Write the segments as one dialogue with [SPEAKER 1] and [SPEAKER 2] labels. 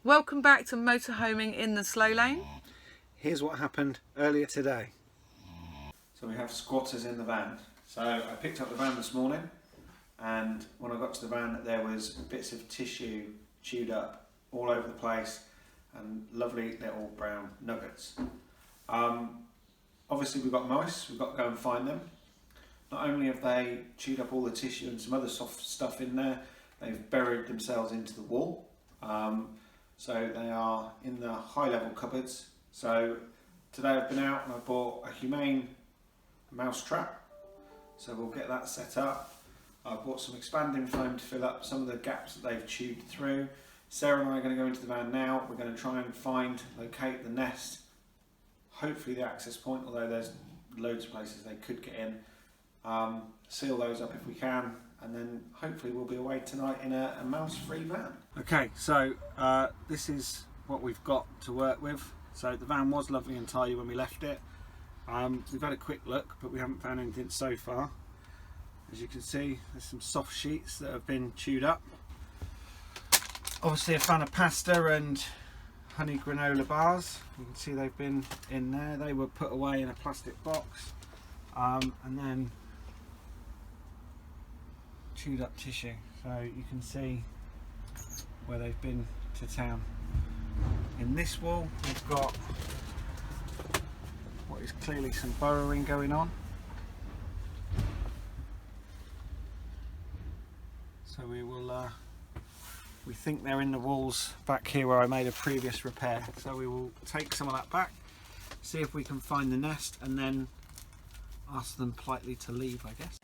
[SPEAKER 1] Welcome back to motorhoming in the slow lane.
[SPEAKER 2] Here's what happened earlier today. So we have squatters in the van. So I picked up the van this morning, and when I got to the van there was bits of tissue chewed up all over the place and lovely little brown nuggets. Obviously we've got mice, we've got to go and find them. Not only have they chewed up all the tissue and some other soft stuff in there, they've buried themselves into the wall. So they are in the high level cupboards. So today I've been out and I bought a humane mouse trap. So we'll get that set up. I've bought some expanding foam to fill up some of the gaps that they've chewed through. Sarah and I are going to go into the van now. We're going to try and locate the nest, hopefully the access point, although there's loads of places they could get in. Seal those up if we can, and then hopefully we'll be away tonight in a mouse-free van. Okay, so this is what we've got to work with. So the van was lovely and tidy when we left it. We've had a quick look, but we haven't found anything so far. As you can see, there's some soft sheets that have been chewed up. Obviously I found a pasta and honey granola bars. You can see they've been in there. They were put away in a plastic box, and then chewed up tissue, so you can see where they've been to town. In this wall we've got what is clearly some burrowing going on, so we think they're in the walls back here where I made a previous repair, so we will take some of that back, see if we can find the nest, and then ask them politely to leave, I guess.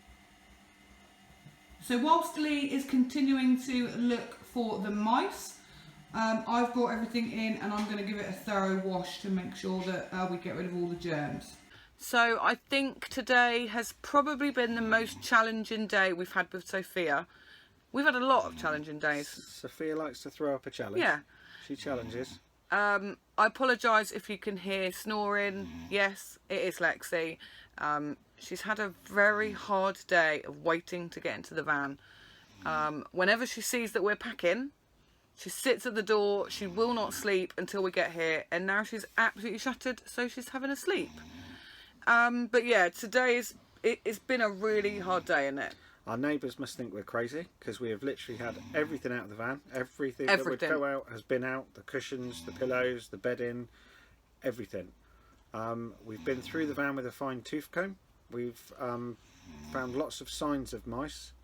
[SPEAKER 1] So whilst Lee is continuing to look for the mice, I've brought everything in and I'm going to give it a thorough wash to make sure that we get rid of all the germs. So I think today has probably been the most challenging day we've had with Sophia. We've had a lot of challenging days.
[SPEAKER 2] Sophia likes to throw up a challenge.
[SPEAKER 1] Yeah.
[SPEAKER 2] She challenges.
[SPEAKER 1] I apologise if you can hear snoring. Yes, it is Lexi. She's had a very hard day of waiting to get into the van. Whenever she sees that we're packing, she sits at the door. She will not sleep until we get here, and now she's absolutely shattered, so she's having a sleep. But yeah, it's been a really hard day, isn't it?
[SPEAKER 2] Our neighbours must think we're crazy because we have literally had everything out of the van. Everything that would go out has been out. The cushions, the pillows, the bedding, everything. We've been through the van with a fine tooth comb. We've found lots of signs of mice.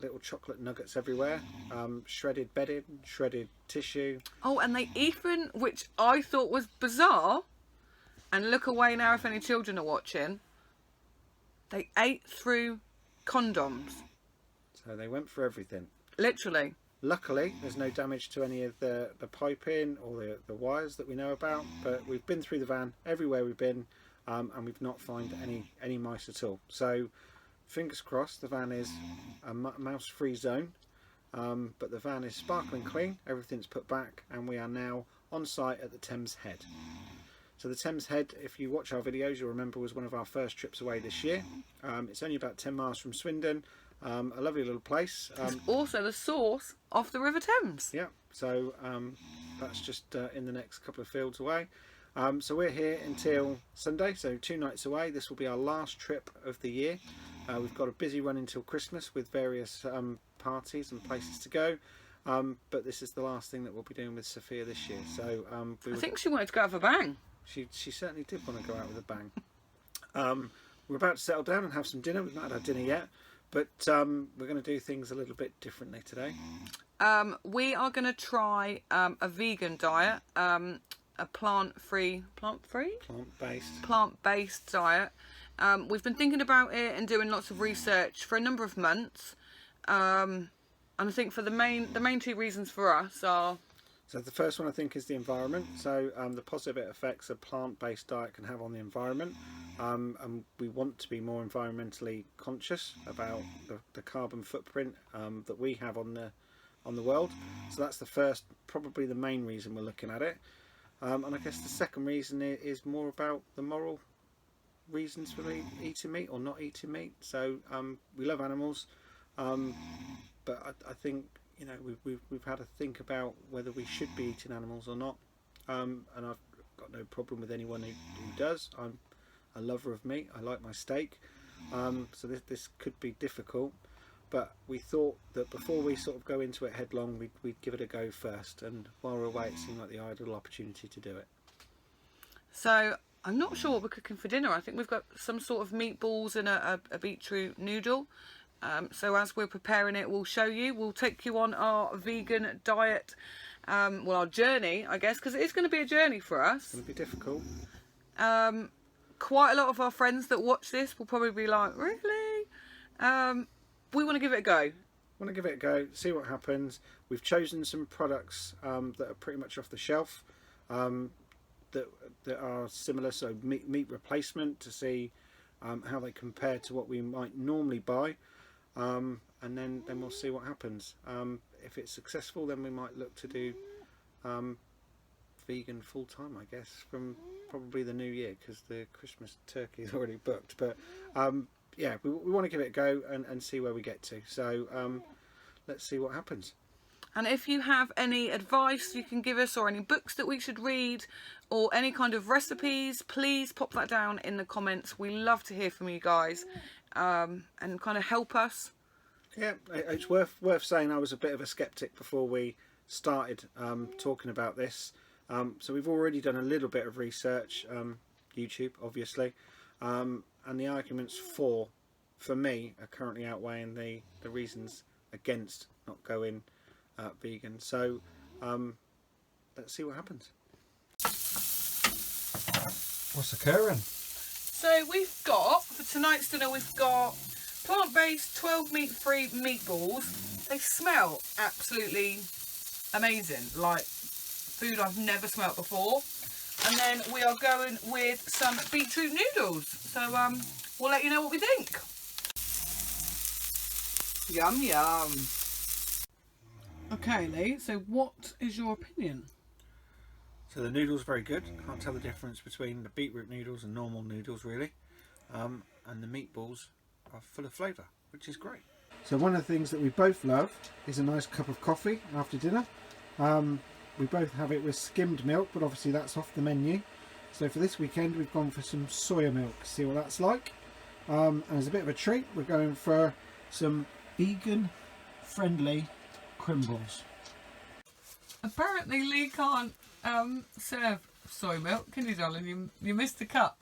[SPEAKER 2] Little chocolate nuggets everywhere. Shredded bedding, shredded tissue.
[SPEAKER 1] Oh, and they even, which I thought was bizarre, and look away now if any children are watching, they ate through condoms.
[SPEAKER 2] So they went for everything.
[SPEAKER 1] Literally.
[SPEAKER 2] Luckily, there's no damage to any of the piping or the wires that we know about, but we've been through the van everywhere we've been, and we've not found any mice at all. So fingers crossed the van is a mouse-free zone, but the van is sparkling clean, everything's put back, and we are now on site at the Thames Head. So the Thames Head, if you watch our videos, you'll remember, was one of our first trips away this year. It's only about 10 miles from Swindon. A lovely little place.
[SPEAKER 1] It's also the source of the River Thames.
[SPEAKER 2] Yeah, so that's just in the next couple of fields away. So we're here until Sunday, so 2 nights away. This will be our last trip of the year. We've got a busy run until Christmas with various parties and places to go. But this is the last thing that we'll be doing with Sophia this year. So
[SPEAKER 1] I think she wanted to go out with a bang.
[SPEAKER 2] She certainly did want to go out with a bang. We're about to settle down and have some dinner. We've not had our dinner yet, but we're going to do things a little bit differently today.
[SPEAKER 1] We are going to try a vegan diet, a plant-based diet. We've been thinking about it and doing lots of research for a number of months, and I think for the main 2 reasons for us are.
[SPEAKER 2] So the first one I think is the environment. So the positive effects a plant-based diet can have on the environment, and we want to be more environmentally conscious about the carbon footprint that we have on the world. So that's the first, probably the main reason we're looking at it. And I guess the second reason is more about the moral reasons for eating meat or not eating meat. So we love animals, but I think you know, we've had to think about whether we should be eating animals or not, and I've got no problem with anyone who does. I'm a lover of meat. I like my steak, so this could be difficult. But we thought that before we sort of go into it headlong, we'd give it a go first. And while we're away, it seemed like the ideal opportunity to do it.
[SPEAKER 1] So I'm not sure what we're cooking for dinner. I think we've got some sort of meatballs and a beetroot noodle. So as we're preparing it, we'll show you. We'll take you on our vegan diet, well, our journey, I guess, because it is going to be a journey for us.
[SPEAKER 2] It's going to be difficult.
[SPEAKER 1] Quite a lot of our friends that watch this will probably be like, really? We want to give it a go.
[SPEAKER 2] Want to give it a go, see what happens. We've chosen some products that are pretty much off the shelf, that are similar, so meat replacement, to see how they compare to what we might normally buy, and then we'll see what happens. If it's successful, then we might look to do vegan full time, I guess, from probably the new year, because the Christmas turkey is already booked. But yeah, we want to give it a go and see where we get to. So let's see what happens.
[SPEAKER 1] And if you have any advice you can give us, or any books that we should read, or any kind of recipes, please pop that down in the comments. We love to hear from you guys, and kind of help us.
[SPEAKER 2] Yeah, it's worth saying I was a bit of a skeptic before we started talking about this. So we've already done a little bit of research, YouTube obviously, and the arguments for me are currently outweighing the reasons against not going vegan. So let's see what happens. What's occurring?
[SPEAKER 1] So we've got, for tonight's dinner, we've got plant-based 12 meat-free meatballs. They smell absolutely amazing, like food I've never smelt before. And then we are going with some beetroot noodles. So we'll let you know what we think. Yum yum. Okay, Lee, so what is your opinion?
[SPEAKER 2] So the noodles are very good. Can't tell the difference between the beetroot noodles and normal noodles really. And the meatballs are full of flavour, which is great. So one of the things that we both love is a nice cup of coffee after dinner. We both have it with skimmed milk, but obviously that's off the menu. So for this weekend we've gone for some soya milk, see what that's like. And as a bit of a treat, we're going for some vegan friendly Crimbles.
[SPEAKER 1] Apparently Lee can't serve soy milk, can you, darling? You missed the cup.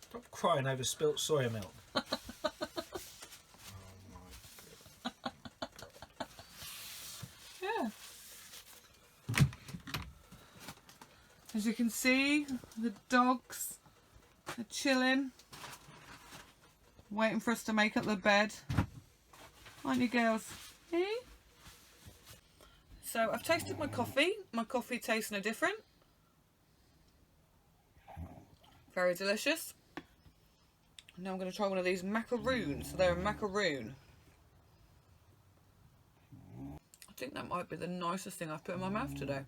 [SPEAKER 2] Stop crying over spilt soya milk.
[SPEAKER 1] Yeah. As you can see, the dogs are chilling, waiting for us to make up the bed. Aren't you, girls? Eh? So I've tasted my coffee. My coffee tastes no different. Very delicious. Now I'm going to try one of these macaroons. So they're a macaroon. I think that might be the nicest thing I've put in my mouth today.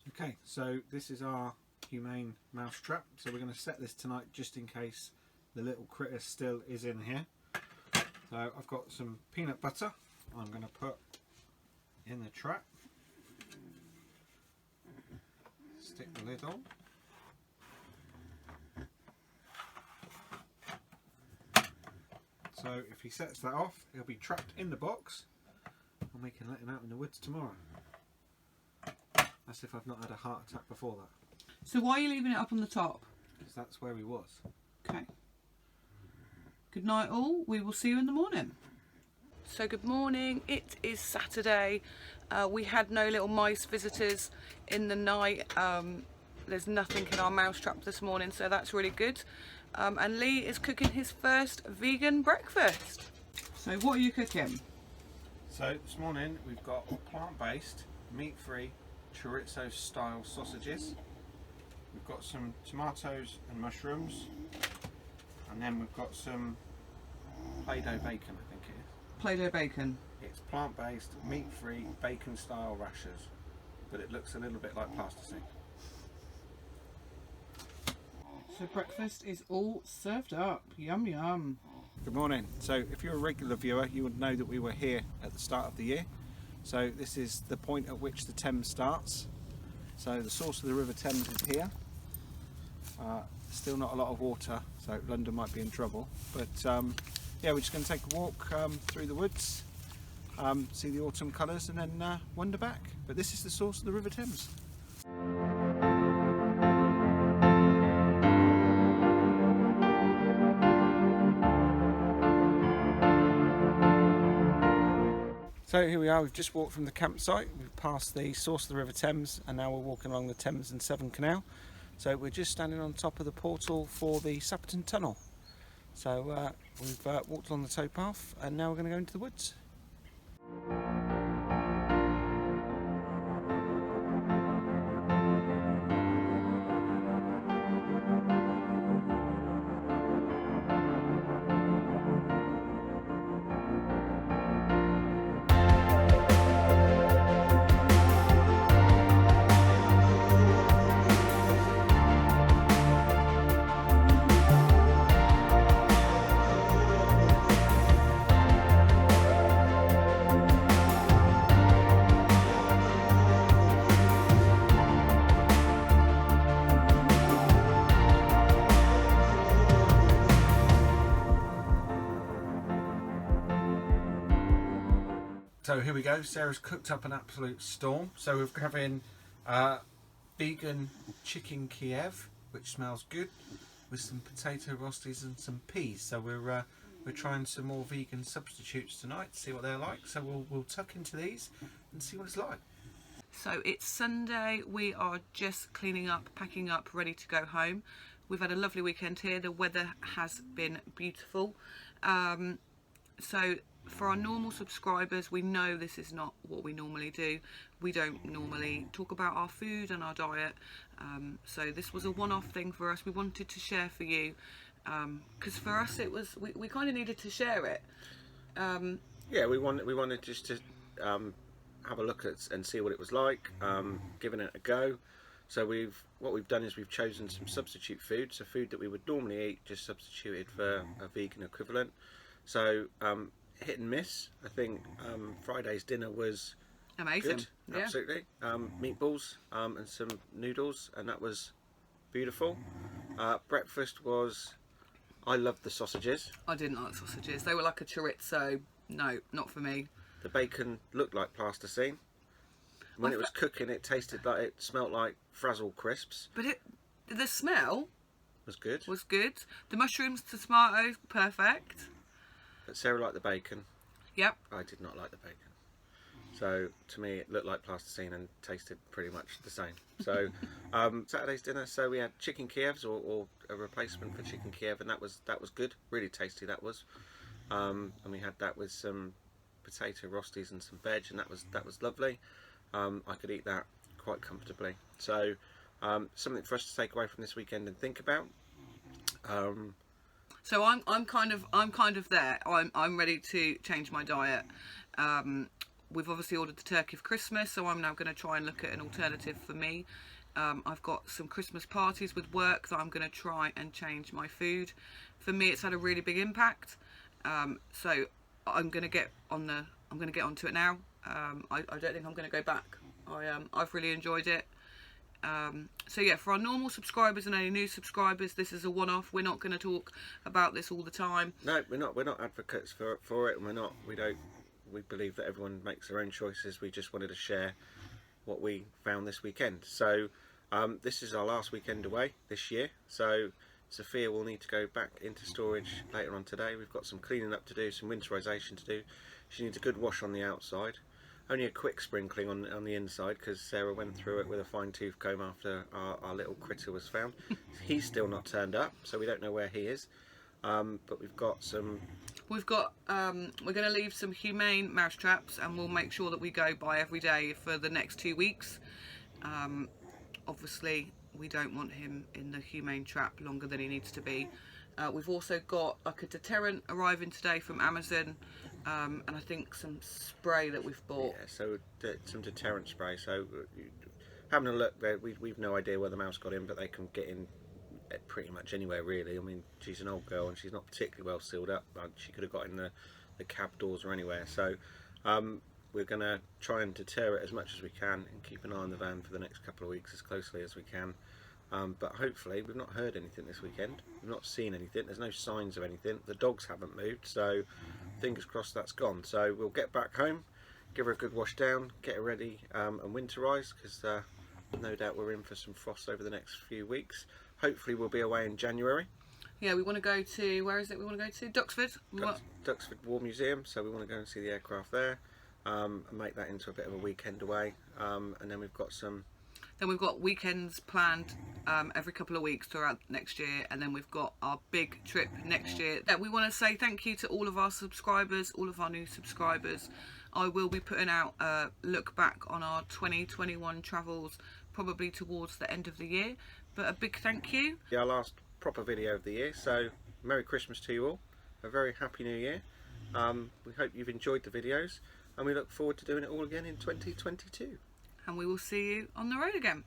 [SPEAKER 2] Okay, so this is our humane mouse trap. So we're going to set this tonight just in case the little critter still is in here. So I've got some peanut butter I'm going to put in the trap. Stick the lid on. So if he sets that off, he'll be trapped in the box and we can let him out in the woods tomorrow. That's if I've not had a heart attack before that.
[SPEAKER 1] So why are you leaving it up on the top?
[SPEAKER 2] Because that's where he was.
[SPEAKER 1] Okay. Good night all. We will see you in the morning. So good morning. It is Saturday. We had no little mice visitors in the night. There's nothing in our mouse trap this morning, so that's really good. And Lee is cooking his first vegan breakfast. So what are you cooking?
[SPEAKER 2] So this morning we've got plant-based, meat-free chorizo style sausages. We've got some tomatoes and mushrooms, and then we've got some Play-Doh bacon, I think it is.
[SPEAKER 1] Play-Doh bacon.
[SPEAKER 2] It's plant-based, meat-free bacon style rashers, but it looks a little bit like plasticine.
[SPEAKER 1] So breakfast is all served up. Yum yum.
[SPEAKER 2] Good morning. So if you're a regular viewer, you would know that we were here at the start of the year. So this is the point at which the Thames starts. So the source of the River Thames is here. Still not a lot of water, so London might be in trouble. But yeah, we're just going to take a walk through the woods, see the autumn colours, and then wander back. But this is the source of the River Thames. So here we are, we've just walked from the campsite, we've passed the source of the River Thames, and now we're walking along the Thames and Severn Canal. So we're just standing on top of the portal for the Sapperton Tunnel. So we've walked along the towpath, and now we're going to go into the woods. So here we go, Sarah's cooked up an absolute storm. So we're having vegan chicken Kiev, which smells good, with some potato rosties and some peas. So we're trying some more vegan substitutes tonight to see what they're like. So we'll tuck into these and see what it's like.
[SPEAKER 1] So it's Sunday, we are just cleaning up, packing up, ready to go home. We've had a lovely weekend here, the weather has been beautiful. So for our normal subscribers, we know this is not what we normally do. We don't normally talk about our food and our diet. So this was a one-off thing for us. We wanted to share for you, because for us it was, we kind of needed to share it.
[SPEAKER 3] Yeah, we wanted just to have a look at and see what it was like, giving it a go. So what we've done is we've chosen some substitute food, so food that we would normally eat, just substituted for a vegan equivalent. So hit and miss. I think Friday's dinner was
[SPEAKER 1] Amazing.
[SPEAKER 3] good,
[SPEAKER 1] Yeah.
[SPEAKER 3] absolutely. Meatballs and some noodles, and that was beautiful. Breakfast was, I loved the sausages.
[SPEAKER 1] I didn't like sausages. They were like a chorizo. No, not for me.
[SPEAKER 3] The bacon looked like plasticine. When it was cooking, it tasted like, it smelt like Frazzle crisps.
[SPEAKER 1] But the smell
[SPEAKER 3] Was good.
[SPEAKER 1] was good. The mushrooms, the tomatoes, perfect.
[SPEAKER 3] But Sarah liked the bacon.
[SPEAKER 1] Yep.
[SPEAKER 3] I did not like the bacon. So to me, it looked like plasticine and tasted pretty much the same. So Saturday's dinner. So we had chicken Kievs, or a replacement for chicken Kiev, and that was good. Really tasty that was. And we had that with some potato rosties and some veg, and that was lovely. I could eat that quite comfortably. So something for us to take away from this weekend and think about.
[SPEAKER 1] So I'm kind of there. I'm ready to change my diet. We've obviously ordered the turkey for Christmas, so I'm now going to try and look at an alternative for me. I've got some Christmas parties with work that I'm going to try and change my food. For me, it's had a really big impact. So I'm going to get onto it now. I don't think I'm going to go back. I've really enjoyed it. So yeah, for our normal subscribers and any new subscribers, this is a one-off. We're not going to talk about this all the time.
[SPEAKER 3] No, we're not advocates for it, and we believe that everyone makes their own choices. We just wanted to share what we found this weekend. So this is our last weekend away this year. So Sophia will need to go back into storage later on today. We've got some cleaning up to do, some winterisation to do. She needs a good wash on the outside. Only a quick sprinkling on the inside, because Sarah went through it with a fine-tooth comb after our little critter was found. He's still not turned up, so we don't know where he is. But we've got some...
[SPEAKER 1] We're going to leave some humane mouse traps, and we'll make sure that we go by every day for the next 2 weeks. Obviously, we don't want him in the humane trap longer than he needs to be. We've also got like a deterrent arriving today from Amazon, and I think some spray that we've bought.
[SPEAKER 3] Yeah, so some deterrent spray. So having a look there, we've no idea where the mouse got in, but they can get in pretty much anywhere really. I mean, she's an old girl and she's not particularly well sealed up. She could have got in the cab doors or anywhere. So we're going to try and deter it as much as we can and keep an eye on the van for the next couple of weeks as closely as we can. But hopefully, we've not heard anything this weekend. We've not seen anything. There's no signs of anything. The dogs haven't moved, so fingers crossed that's gone. So we'll get back home, give her a good wash down, get her ready and winterise, because no doubt we're in for some frost over the next few weeks. Hopefully we'll be away in January.
[SPEAKER 1] Yeah, we want to go to, where is it we want to go to? Duxford.
[SPEAKER 3] Duxford War Museum, so we want to go and see the aircraft there and make that into a bit of a weekend away. And then we've got
[SPEAKER 1] weekends planned every couple of weeks throughout next year, and then we've got our big trip next year. That we want to say thank you to all of our subscribers, all of our new subscribers. I will be putting out a look back on our 2021 travels probably towards the end of the year, but a big thank you.
[SPEAKER 3] Yeah, our last proper video of the year, so Merry Christmas to you all, a very Happy New Year. We hope you've enjoyed the videos, and we look forward to doing it all again in 2022.
[SPEAKER 1] And we will see you on the road again.